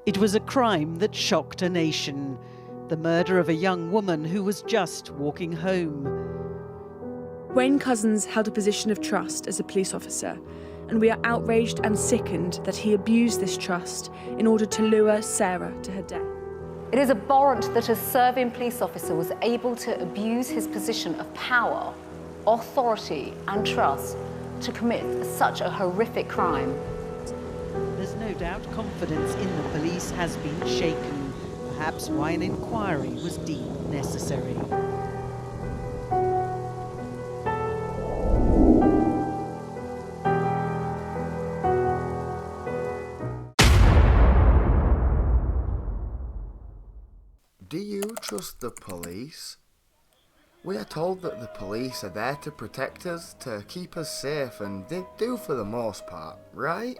It was a crime that shocked a nation. The murder of a young woman who was just walking home. Wayne Couzens held a position of trust as a police officer, and we are outraged and sickened that he abused this trust in order to lure Sarah to her death. It is abhorrent that a serving police officer was able to abuse his position of power, authority and trust to commit such a horrific crime. There's no doubt confidence in the police has been shaken, perhaps why an inquiry was deemed necessary. Do you trust the police? We are told that the police are there to protect us, to keep us safe, and they do for the most part, right?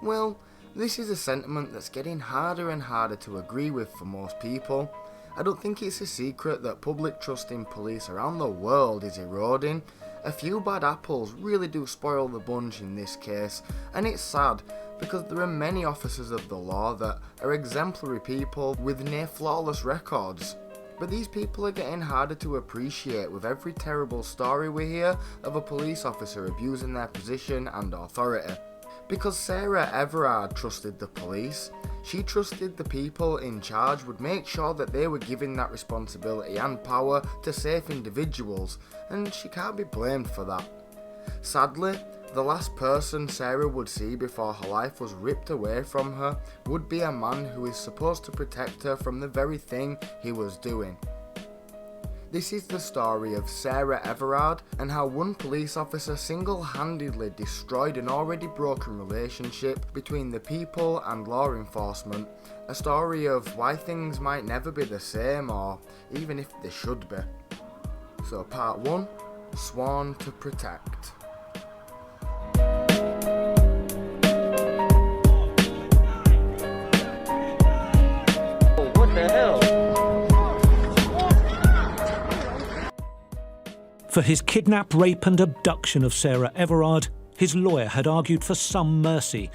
Well, this is a sentiment that's getting harder and harder to agree with for most people. I don't think it's a secret that public trust in police around the world is eroding. A few bad apples really do spoil the bunch in this case, and it's sad because there are many officers of the law that are exemplary people with near flawless records. But these people are getting harder to appreciate with every terrible story we hear of a police officer abusing their position and authority. Because Sarah Everard trusted the police, she trusted the people in charge would make sure that they were given that responsibility and power to safe individuals, and she can't be blamed for that. Sadly, the last person Sarah would see before her life was ripped away from her would be a man who is supposed to protect her from the very thing he was doing. This is the story of Sarah Everard and how one police officer single-handedly destroyed an already broken relationship between the people and law enforcement. A story of why things might never be the same, or even if they should be. So part 1, Sworn to Protect. What the hell? For his kidnap, rape and abduction of Sarah Everard, his lawyer had argued for some mercy,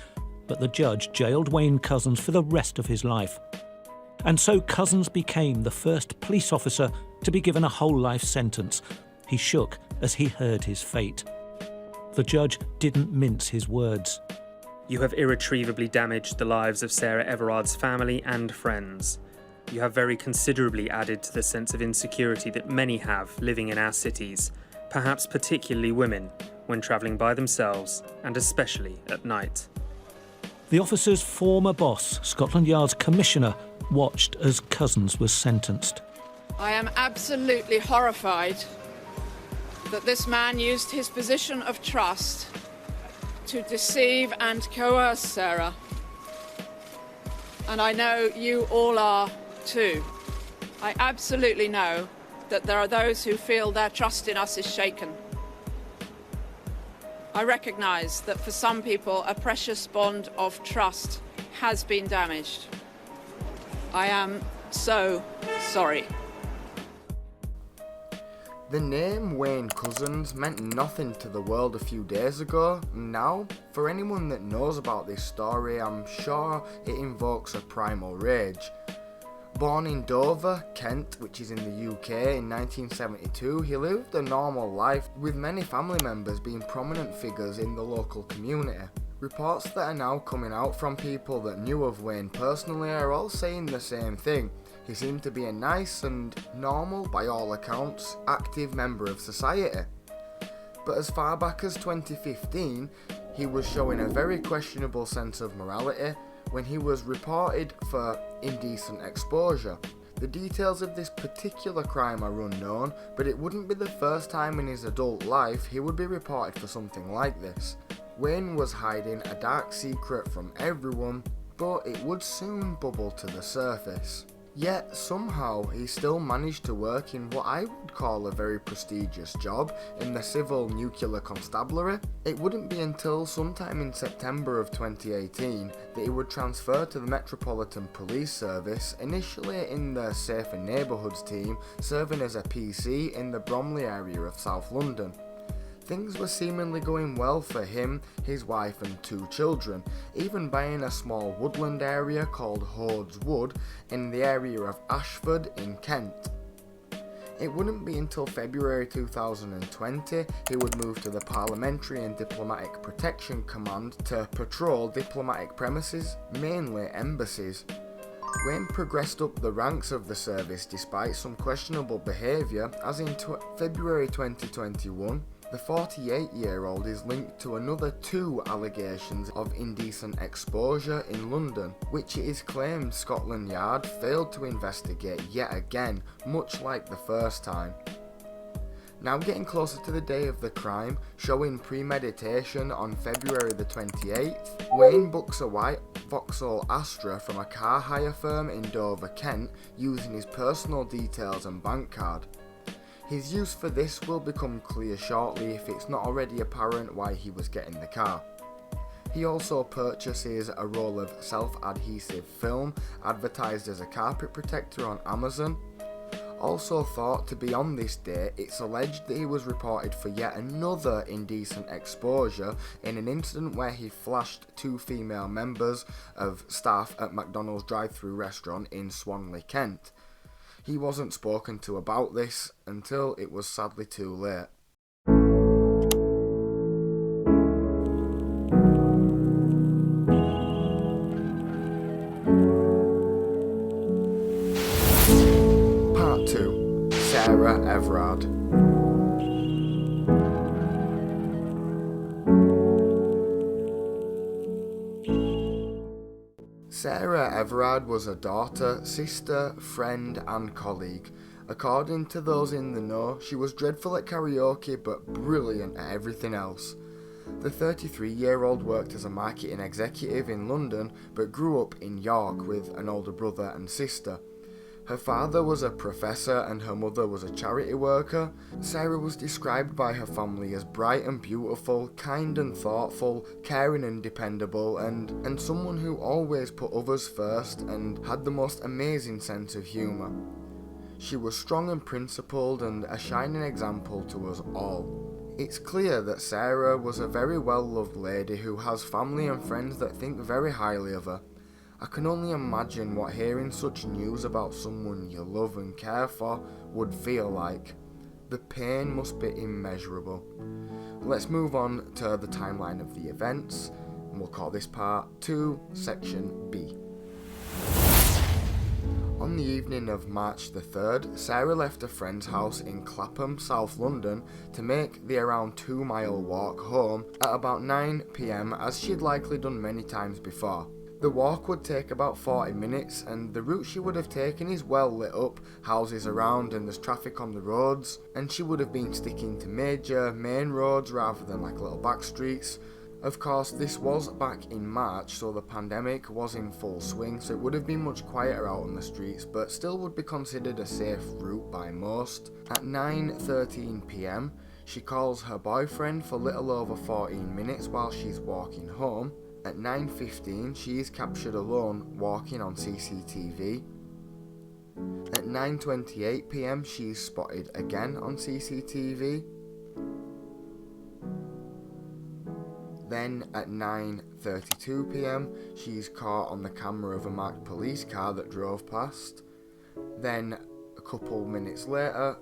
but the judge jailed Wayne Couzens for the rest of his life. And so Couzens became the first police officer to be given a whole life sentence. He shook as he heard his fate. The judge didn't mince his words. You have irretrievably damaged the lives of Sarah Everard's family and friends. You have very considerably added to the sense of insecurity that many have living in our cities, perhaps particularly women, when travelling by themselves, and especially at night. The officer's former boss, Scotland Yard's commissioner, watched as Couzens was sentenced. I am absolutely horrified that this man used his position of trust to deceive and coerce Sarah. And I know you all are too. I absolutely know that there are those who feel their trust in us is shaken. I recognise that for some people a precious bond of trust has been damaged. I am so sorry. The name Wayne Couzens meant nothing to the world a few days ago. Now, for anyone that knows about this story, I'm sure it invokes a primal rage. Born in Dover, Kent, which is in the UK, in 1972, he lived a normal life, with many family members being prominent figures in the local community. Reports that are now coming out from people that knew of Wayne personally are all saying the same thing. He seemed to be a nice and normal, by all accounts, active member of society. But as far back as 2015, he was showing a very questionable sense of morality when he was reported for indecent exposure. The details of this particular crime are unknown, but it wouldn't be the first time in his adult life he would be reported for something like this. Wayne was hiding a dark secret from everyone, but it would soon bubble to the surface. Yet somehow he still managed to work in what I would call a very prestigious job in the Civil Nuclear Constabulary. It wouldn't be until sometime in September of 2018 that he would transfer to the Metropolitan Police Service, initially in the Safer Neighbourhoods team, serving as a PC in the Bromley area of South London. Things were seemingly going well for him, his wife and 2 children, even buying a small woodland area called Hoard's Wood in the area of Ashford in Kent. It wouldn't be until February 2020 he would move to the Parliamentary and Diplomatic Protection Command to patrol diplomatic premises, mainly embassies. Wayne progressed up the ranks of the service despite some questionable behaviour, as in February 2021, the 48-year-old is linked to another 2 allegations of indecent exposure in London, which it is claimed Scotland Yard failed to investigate yet again, much like the first time. Now getting closer to the day of the crime, showing premeditation on February the 28th, Wayne books a white Vauxhall Astra from a car hire firm in Dover, Kent, using his personal details and bank card. His use for this will become clear shortly if it's not already apparent why he was getting the car. He also purchases a roll of self-adhesive film advertised as a carpet protector on Amazon. Also thought to be on this day, it's alleged that he was reported for yet another indecent exposure in an incident where he flashed 2 female members of staff at McDonald's drive-thru restaurant in Swanley, Kent. He wasn't spoken to about this until it was sadly too late. Part 2. Sarah Everard. Sarah Everard was a daughter, sister, friend and colleague. According to those in the know, she was dreadful at karaoke but brilliant at everything else. The 33-year-old worked as a marketing executive in London but grew up in York with an older brother and sister. Her father was a professor and her mother was a charity worker. Sarah was described by her family as bright and beautiful, kind and thoughtful, caring and dependable, and someone who always put others first and had the most amazing sense of humour. She was strong and principled and a shining example to us all. It's clear that Sarah was a very well-loved lady who has family and friends that think very highly of her. I can only imagine what hearing such news about someone you love and care for would feel like. The pain must be immeasurable. Let's move on to the timeline of the events, and we'll call this part 2, section B. On the evening of March the 3rd, Sarah left a friend's house in Clapham, South London, to make the around 2-mile walk home at about 9 PM as she'd likely done many times before. The walk would take about 40 minutes and the route she would have taken is well lit up, houses around and there's traffic on the roads, and she would have been sticking to major main roads rather than like little back streets. Of course, this was back in March, so the pandemic was in full swing, so it would have been much quieter out on the streets, but still would be considered a safe route by most. At 9:13 PM, she calls her boyfriend for little over 14 minutes while she's walking home. At 9:15, she is captured alone walking on CCTV. At 9:28 PM, she is spotted again on CCTV. Then at 9:32 PM, she's caught on the camera of a marked police car that drove past. Then a couple minutes later,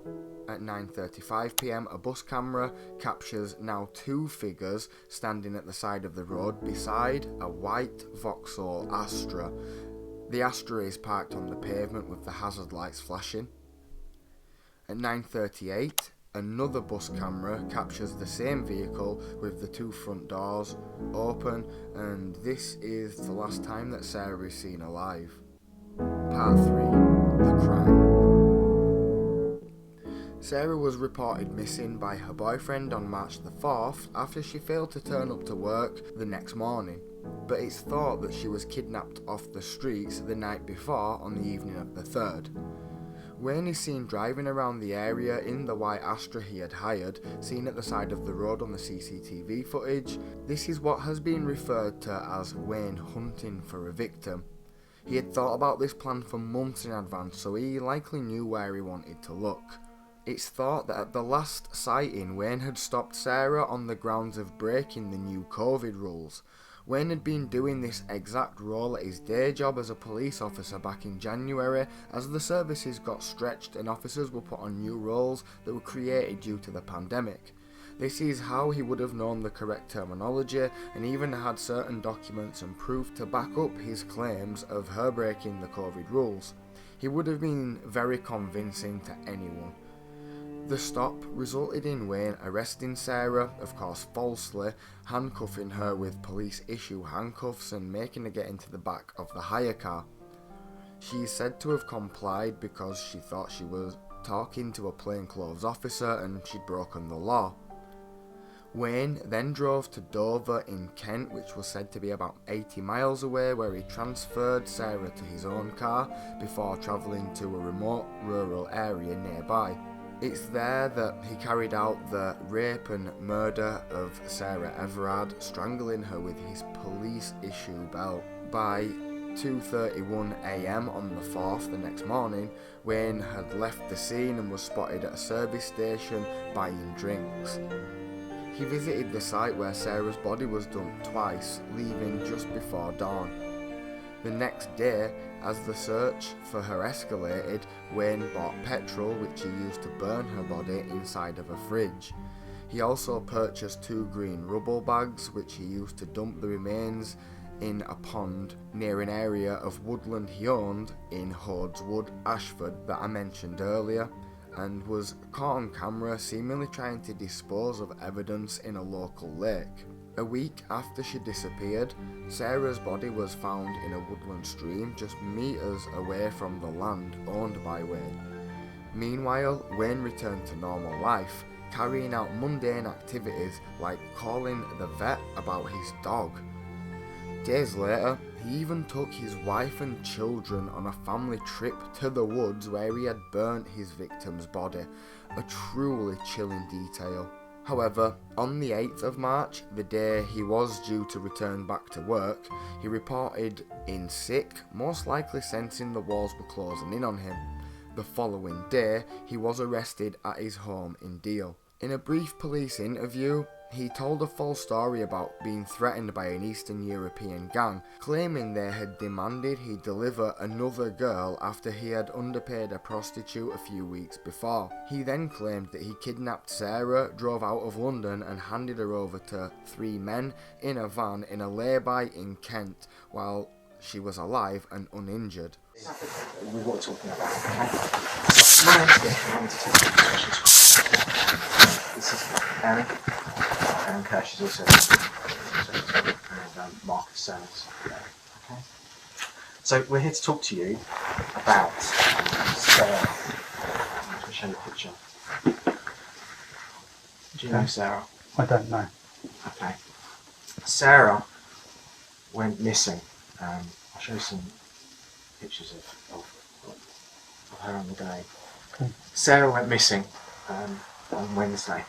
at 9:35 PM, a bus camera captures now 2 figures standing at the side of the road beside a white Vauxhall Astra. The Astra is parked on the pavement with the hazard lights flashing. At 9:38, another bus camera captures the same vehicle with the 2 front doors open, and this is the last time that Sarah is seen alive. Part 3. The crime. Sarah was reported missing by her boyfriend on March the 4th after she failed to turn up to work the next morning, but it's thought that she was kidnapped off the streets the night before on the evening of the 3rd. Wayne is seen driving around the area in the white Astra he had hired, seen at the side of the road on the CCTV footage. This is what has been referred to as Wayne hunting for a victim. He had thought about this plan for months in advance, so he likely knew where he wanted to look. It's thought that at the last sighting, Wayne had stopped Sarah on the grounds of breaking the new COVID rules. Wayne had been doing this exact role at his day job as a police officer back in January, as the services got stretched and officers were put on new roles that were created due to the pandemic. This is how he would have known the correct terminology and even had certain documents and proof to back up his claims of her breaking the COVID rules. He would have been very convincing to anyone. The stop resulted in Wayne arresting Sarah, of course falsely, handcuffing her with police-issue handcuffs and making her get into the back of the hire car. She is said to have complied because she thought she was talking to a plainclothes officer and she'd broken the law. Wayne then drove to Dover in Kent, which was said to be about 80 miles away, where he transferred Sarah to his own car before travelling to a remote rural area nearby. It's there that he carried out the rape and murder of Sarah Everard, strangling her with his police-issue belt. By 2:31 AM on the 4th, the next morning, Wayne had left the scene and was spotted at a service station buying drinks. He visited the site where Sarah's body was dumped twice, leaving just before dawn. The next day, as the search for her escalated, Wayne bought petrol which he used to burn her body inside of a fridge. He also purchased 2 green rubble bags which he used to dump the remains in a pond near an area of woodland he owned in Hodeswood, Ashford, that I mentioned earlier, and was caught on camera seemingly trying to dispose of evidence in a local lake. A week after she disappeared, Sarah's body was found in a woodland stream just meters away from the land owned by Wayne. Meanwhile, Wayne returned to normal life, carrying out mundane activities like calling the vet about his dog. Days later, he even took his wife and children on a family trip to the woods where he had burnt his victim's body, a truly chilling detail. However, on the 8th of March, the day he was due to return back to work, he reported in sick, most likely sensing the walls were closing in on him. The following day, he was arrested at his home in Deal. In a brief police interview, he told a false story about being threatened by an Eastern European gang, claiming they had demanded he deliver another girl after he had underpaid a prostitute a few weeks before. He then claimed that he kidnapped Sarah, drove out of London and handed her over to 3 men in a van in a lay-by in Kent while she was alive and uninjured. We were talking about, okay? My name's Dick, I wanted to take some questions. This is Aaron. Aaron Cash is also and Marcus Sellers. Okay. So we're here to talk to you about Sarah. I'm going to show you a picture. Do you know Sarah? I don't know. Okay. Sarah went missing. I'll show you some pictures of her on the day. Okay. Sarah went missing on Wednesday.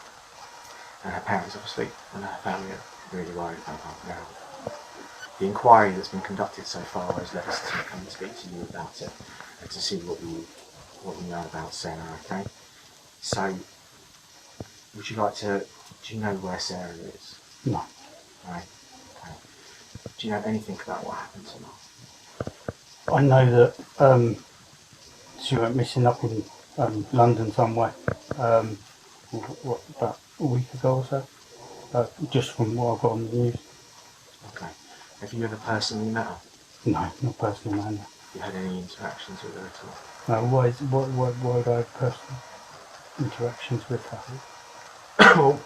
And her parents, obviously, and her family are really worried about her now. The inquiry that's been conducted so far has led us to come and speak to you about it and to see what we know about Sarah, okay? So, would you like to, do you know where Sarah is? No. Right, okay. Do you know anything about what happened to her? I know that she went missing up in London somewhere, about a week ago or so, just from what I got on the news. Okay. Have you ever personally met her? No, not personally, man. Have you had any interactions with her at all? No, why would I have personal interactions with her? Well,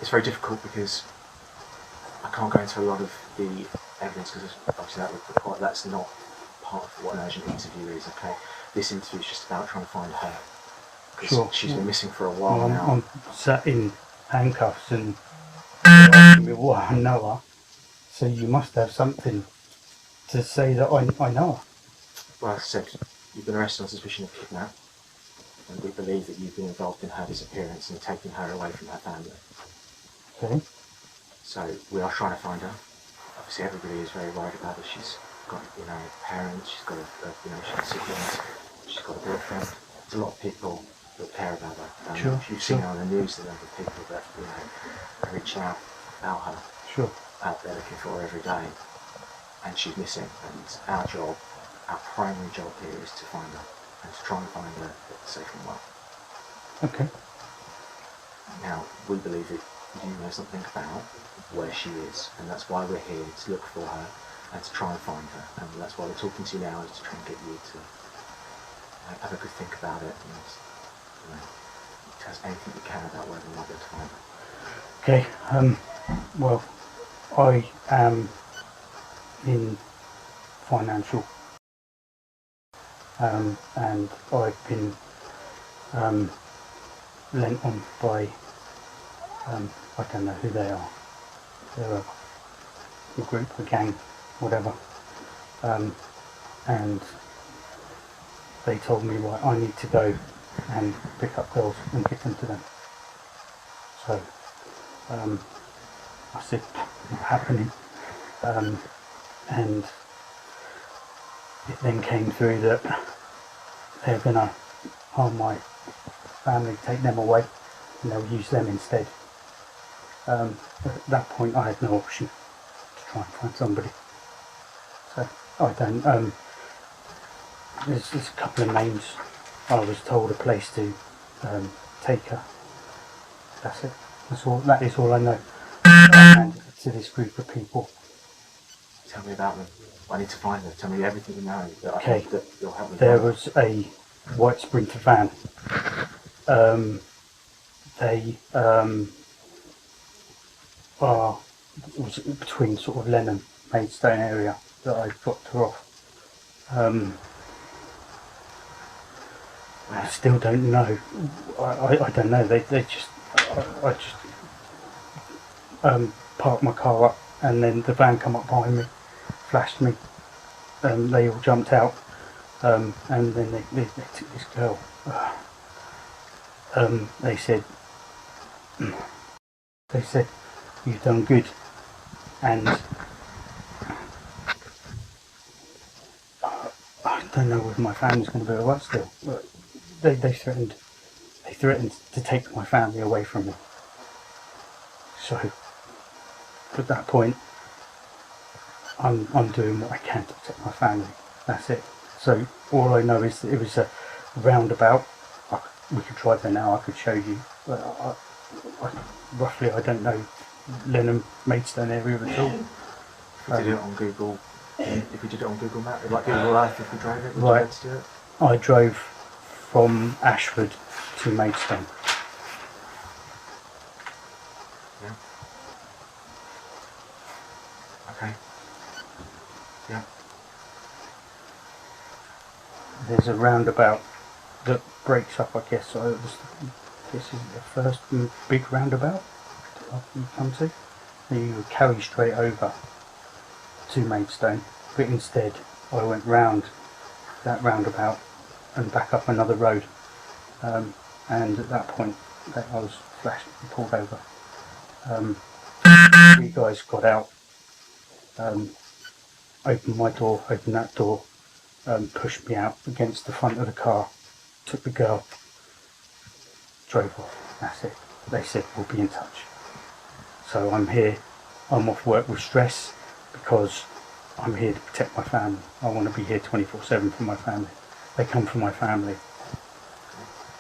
it's very difficult because I can't go into a lot of the evidence because obviously that would require, that's not part of what an urgent interview is, okay? This interview is just about trying to find her. Because sure. She's been missing for a while now. I'm sat in handcuffs and asking me what I know her, so you must have something to say that I know her. Well, as I said, you've been arrested on suspicion of kidnap, and we believe that you've been involved in her disappearance and taking her away from her family. Okay. So we are trying to find her. Obviously, everybody is very worried about her. She's got, parents. She's got, she's got siblings. She's got a boyfriend. There's a lot of people that care about her. Sure, You've seen sure. her on the news, the number of people that are reaching out about her, Sure. out there looking for her every day, and she's missing. And our job, our primary job here, is to find her and to try and find her safe and well. Okay. Now, we believe that you know something about where she is, and that's why we're here, to look for her and to try and find her. And that's why we're talking to you now, is to try and get you to have a good think about it and tell us anything you can about where we might be able to find her. Okay. Well, I am in financial, and I've been lent on by, I don't know who they are. They're a group, a gang, whatever. And they told me, right, I need to go and pick up girls and give them to them. So I said, not happening. And it then came through that they're going to harm my family, take them away, and they'll use them instead. At that point I had no option to try and find somebody. So I don't, there's a couple of names. I was told a place to take her. That's it. That is all I know. I handed it to this group of people. Tell me about them. I need to find them. Tell me everything you know that I Okay. think that you'll help me. There was a white Sprinter van. They it was between sort of Lenham, Maidstone area that I dropped her off. I still don't know. I don't know. They just I just parked my car up, and then the van come up behind me, flashed me. They all jumped out, and then they took this girl. They said, you've done good, and I don't know whether my family's going to be alright still. But they threatened to take my family away from me. So at that point, I'm doing what I can to protect my family. That's it. So all I know is that it was a roundabout. We could drive there now. I could show you. But roughly, I don't know Lenham, Maidstone area at all. If we did it on Google, if we did it on Google Maps, like Google Earth, if we drove it, would Right. you be able to do it? I drove from Ashford to Maidstone. Yeah. Okay. Yeah. There's a roundabout that breaks up, I guess. So this is the first big roundabout that you come to. You would carry straight over to Maidstone, but instead I went round that roundabout and back up another road. And at that point, I was flashed and pulled over. You guys got out, opened my door, opened that door, pushed me out against the front of the car, took the girl, drove off. That's it. They said, we'll be in touch. So I'm here, I'm off work with stress because I'm here to protect my family. I want to be here 24/7 for my family. They come from my family.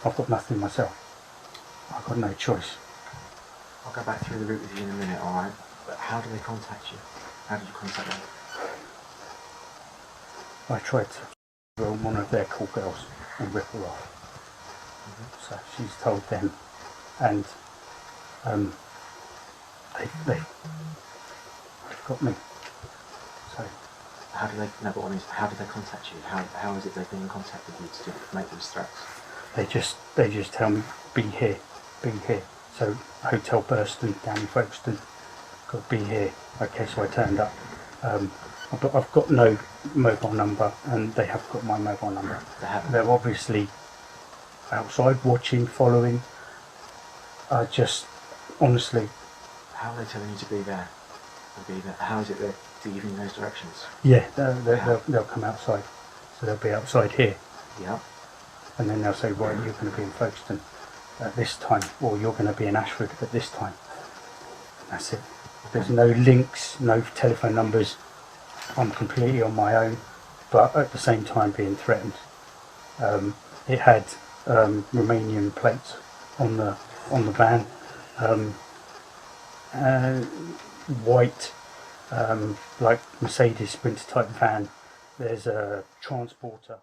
I've got nothing myself. I've got no choice. I'll go back through the route with you in a minute, alright? But how do they contact you? How did you contact them? I tried to drill one of their call girls and rip her off. So she's told them, and they've got me. So How do they? No, but what I mean is, how do they contact you? How is it they've been in contact with you to make these threats? they just tell me, be here. So Hotel Burston down in Folkestone, got to be here. Okay, so I turned up. But I've got no mobile number, and they have got my mobile number. They haven't. They're obviously outside watching, following. I just, honestly, How are they telling you to be there? Or be there? How is it they're giving you those directions? yeah, they'll come outside. So they'll be outside here. Yeah. and then they'll say, right, you're going to be in Folkestone at this time, or you're going to be in Ashford at this time. That's it. There's no links, no telephone numbers. I'm completely on my own, but at the same time being threatened. It had Romanian plates on the van, white, like Mercedes Sprinter type van. There's a transporter.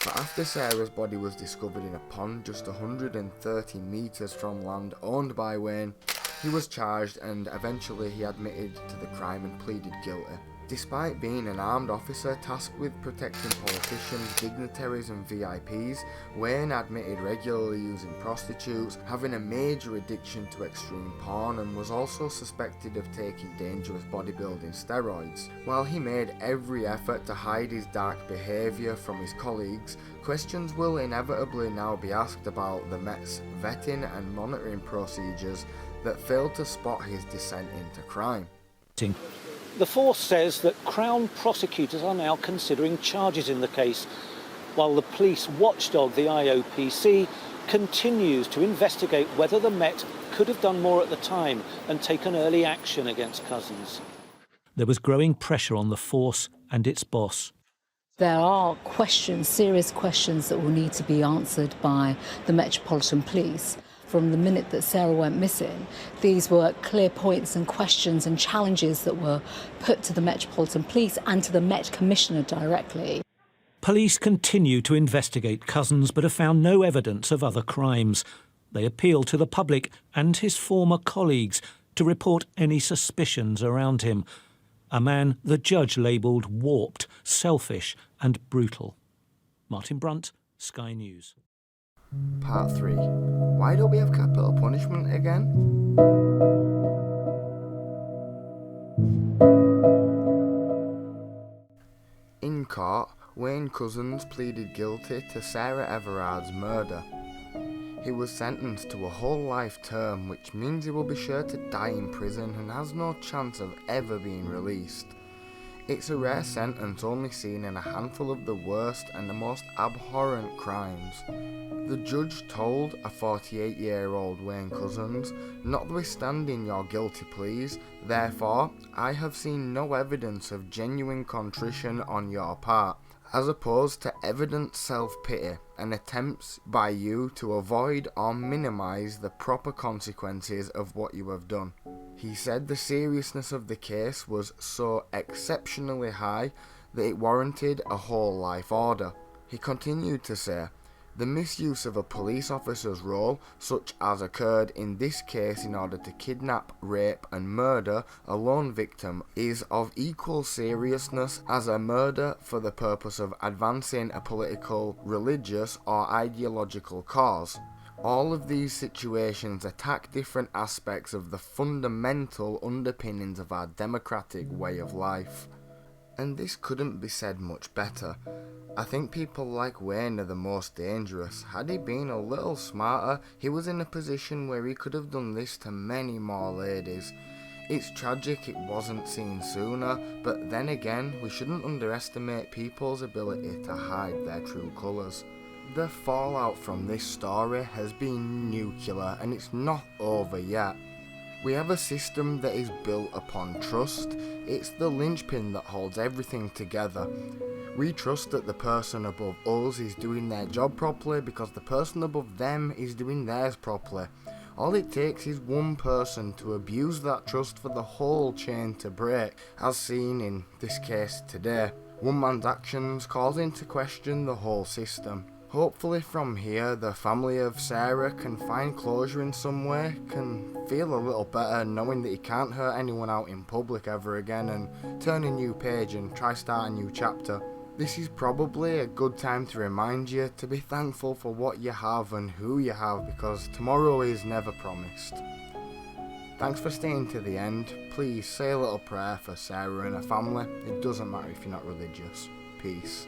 But after Sarah's body was discovered in a pond just 130 metres from land owned by Wayne, he was charged and eventually he admitted to the crime and pleaded guilty. Despite being an armed officer tasked with protecting politicians, dignitaries and VIPs, Wayne admitted regularly using prostitutes, having a major addiction to extreme porn, and was also suspected of taking dangerous bodybuilding steroids. While he made every effort to hide his dark behaviour from his colleagues, questions will inevitably now be asked about the Met's vetting and monitoring procedures that failed to spot his descent into crime. The force says that Crown prosecutors are now considering charges in the case, while the police watchdog, the IOPC, continues to investigate whether the Met could have done more at the time and taken early action against Couzens. There was growing pressure on the force and its boss. There are questions, serious questions, that will need to be answered by the Metropolitan Police. From the minute that Sarah went missing, these were clear points and questions and challenges that were put to the Metropolitan Police and to the Met Commissioner directly. Police continue to investigate Couzens but have found no evidence of other crimes. They appeal to the public and his former colleagues to report any suspicions around him. A man the judge labelled warped, selfish and brutal. Martin Brunt, Sky News. Part 3. Why don't we have capital punishment again? In court, Wayne Couzens pleaded guilty to Sarah Everard's murder. He was sentenced to a whole life term, which means he will be sure to die in prison and has no chance of ever being released. It's a rare sentence only seen in a handful of the worst and the most abhorrent crimes. The judge told a 48-year-old Wayne Couzens, "Notwithstanding your guilty pleas, therefore, I have seen no evidence of genuine contrition on your part, as opposed to evident self-pity and attempts by you to avoid or minimise the proper consequences of what you have done." He said the seriousness of the case was so exceptionally high that it warranted a whole life order. He continued to say, "The misuse of a police officer's role, such as occurred in this case in order to kidnap, rape and murder a lone victim, is of equal seriousness as a murder for the purpose of advancing a political, religious or ideological cause. All of these situations attack different aspects of the fundamental underpinnings of our democratic way of life." And this couldn't be said much better. I think people like Wayne are the most dangerous. Had he been a little smarter, he was in a position where he could have done this to many more ladies. It's tragic it wasn't seen sooner, but then again, we shouldn't underestimate people's ability to hide their true colours. The fallout from this story has been nuclear, and it's not over yet. We have a system that is built upon trust. It's the linchpin that holds everything together. We trust that the person above us is doing their job properly because the person above them is doing theirs properly. All it takes is one person to abuse that trust for the whole chain to break, as seen in this case today. One man's actions calls into question the whole system. Hopefully from here, the family of Sarah can find closure in some way, can feel a little better knowing that he can't hurt anyone out in public ever again, and turn a new page and try start a new chapter. This is probably a good time to remind you to be thankful for what you have and who you have, because tomorrow is never promised. Thanks for staying to the end. Please say a little prayer for Sarah and her family. It doesn't matter if you're not religious. Peace.